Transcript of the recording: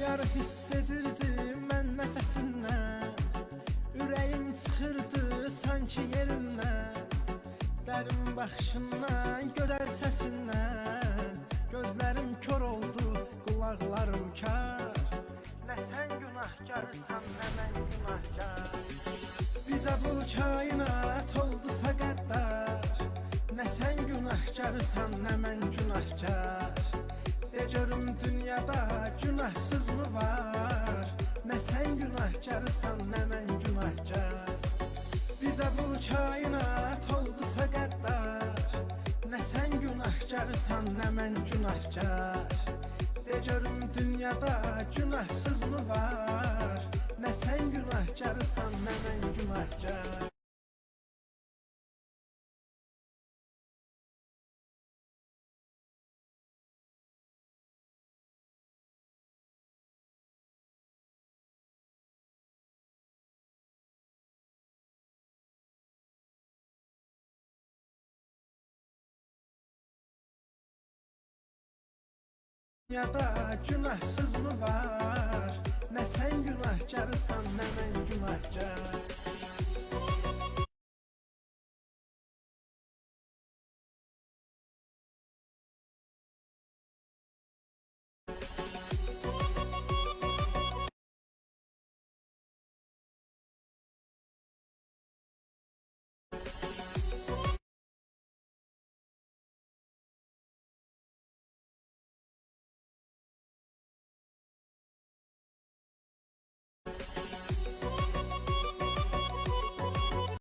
Yarı hiss edirdim mən nəfəsindən, ürəyim çıxırdı sanki yerindən. Dərin baxışından, gözəl səsindən, gözlərim kör oldu, qulaqlarım kar. Nə sən günahkarsan, nə mən günahkar. Bizə bu kainat oldusa qəddar, nə sən günahkarsan, nə mən günahkar. De görüm dünyada günahsız mı var? Nə sən günahkarsan, nə mən günahkar. Bizə bu kainat oldusa qəddar, nə sən günahkarsan, nə mən günahkar. De görüm dünyada günahsız mı var? Nə sən günahkarsan, nə mən günahkar. Dünyada günahsız mı var? Nə sən günahkarsan, nə mən günahkar.